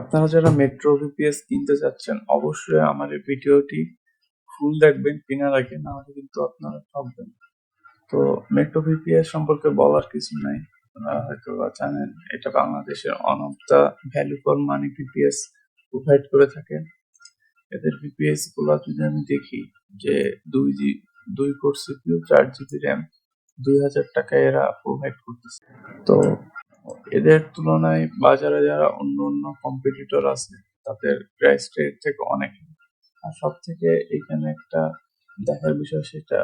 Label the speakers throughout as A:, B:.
A: আপনারা যারা metro VPS কিনতে চাচ্ছেন অবশ্যই আমার এই ভিডিওটি ফুল দেখবেন কেনার আগে, না হলে কিন্তু আপনারা ঠকবেন। তো মেট্রো ভিপিএস সম্পর্কে বলার কিছু নাই, আপনারা হয়তো বা জানেন এটা বাংলাদেশের one of the value for money VPS provide করে থাকে। এদের ভিপিএস গুলা যদি আমি দেখি যে 2 কোর সিপিইউ 4 জিবি র্যাম 2000 টাকায় এরা প্রোভাইড করতেছে। তো এদের তুলনায় বাজারে যারা অন্য অন্য কম্পিটিটর আছে তাদের প্রাইস রেট থেকে অনেক। আর সব থেকে এখানে একটা দেখার বিষয় সেটা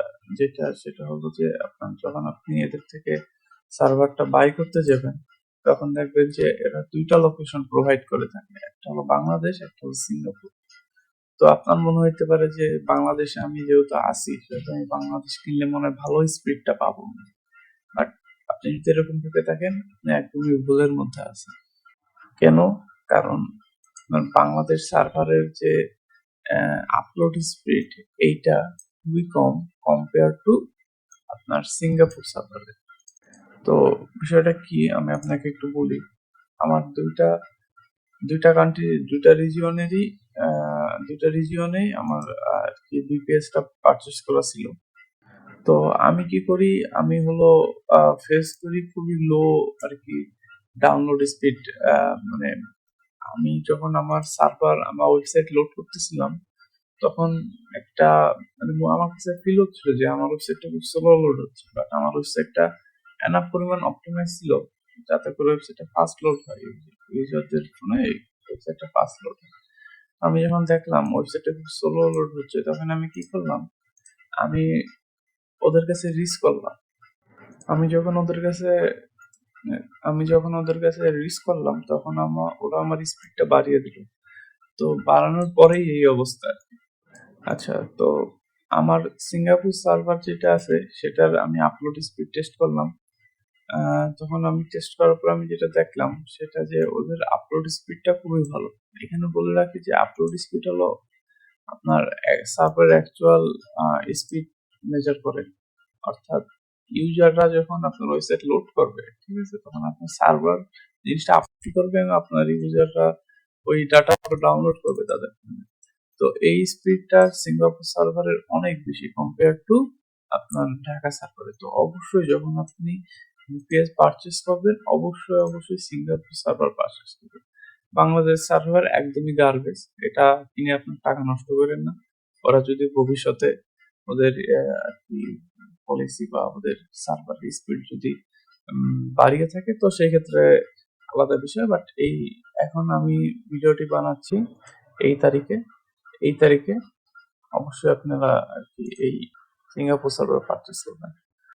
A: হলো যে যখন আপনি এদের থেকে সার্ভারটা বাই করতে যাবেন তখন দেখবেন যে এরা 2টা লোকেশন প্রোভাইড করে থাকে, একটা হলো বাংলাদেশ, একটা হলো সিঙ্গাপুর। তো আপনার মনে হইতে পারে যে বাংলাদেশে আমি যেহেতু আছি সেহেতু আমি বাংলাদেশ কিনলে মনে হয় ভালো স্পিডটা পাবো, বাট আপনি যদি এরকম ভেবে থাকেন আপনি একদমই ভুলের মধ্যে আছেন। কেন? কারণ বাংলাদেশ সার্ভারের যে আপলোড স্পিড এইটা খুবই কম কম্পেয়ার টু আপনার সিঙ্গাপুর সার্ভারে। তো বিষয়টা কি আমি আপনাকে একটু বলি। আমার দুইটা কান্ট্রি দুইটা রিজিয়নেই আমার ভিপিএসটা পারচেস করা ছিল। তো আমি কি করি, আমি হলো ফেস করি খুবই লো আর কি ডাউনলোড স্পিড। মানে আমি যখন আমার ওয়েবসাইট লোড করতেছিলাম তখন একটা আমার কাছে ফিল হচ্ছিল যে আমার ওয়েবসাইটটা খুব স্লো লোড হচ্ছে, বাট আমার ওয়েবসাইটটা এনাফ পরিমাণ অপটিমাইজ ছিল যাতে করে ওয়েবসাইটটা ফাস্ট লোড হয়, ইউজারদের ফোনে ওয়েবসাইটটা ফাস্ট লোড হয়। আমি যখন দেখলাম ওয়েবসাইটটা খুব স্লো লোড হচ্ছে তখন আমি কি করলাম, আমি ওদের কাছে রিস্ক করলাম। আমি যখন ওদের কাছে রিস্ক করলাম তখন ওরা আমার স্পিডটা বাড়িয়ে দিল। তো বাড়ানোর পরেই এই অবস্থা। আচ্ছা, তো আমার সিঙ্গাপুর সার্ভার যেটা আছে সেটার আমি আপলোড স্পিড টেস্ট করলাম। তখন আমি টেস্ট করার পর আমি যেটা দেখলাম সেটা যে ওদের আপলোড স্পিডটা খুবই ভালো। এখানে বলে রাখি যে আপলোড স্পিড হলো আপনার সার্ভারের অ্যাকচুয়াল স্পিড মেজার করে, অর্থাৎ ইউজাররা যখন আপনার ওয়েবসাইট লোড করবে, ঠিক আছে, তখন আপনার সার্ভার জিনিসটা আপলোড করবে এবং আপনার ইউজাররা ওই ডাটা ডাউনলোড করবে তাদের। তো এই স্পিডটা সিঙ্গাপুর সার্ভারের অনেক বেশি কম্পেয়ার টু আপনার ঢাকা সার্ভারে। তো অবশ্যই যখন আপনি ভিপিএস পারচেস করবেন অবশ্যই সিঙ্গাপুর সার্ভার পারচেস করবেন। বাংলাদেশ সার্ভার একদমই গার্বেজ, এটা কিনে আপনার টাকা নষ্ট করেন না। ওরা যদি ভবিষ্যতে ওদের পলিসি বা ওদের সার্ভার স্পিড যদি বাড়িয়ে থাকে তো সেই ক্ষেত্রে আলাদা বিষয়, বাট এখন আমি ভিডিওটি বানাচ্ছি এই তারিখে অবশ্যই আপনারা আর কি এই সিঙ্গাপুর সার্ভার পারচেস করবেন।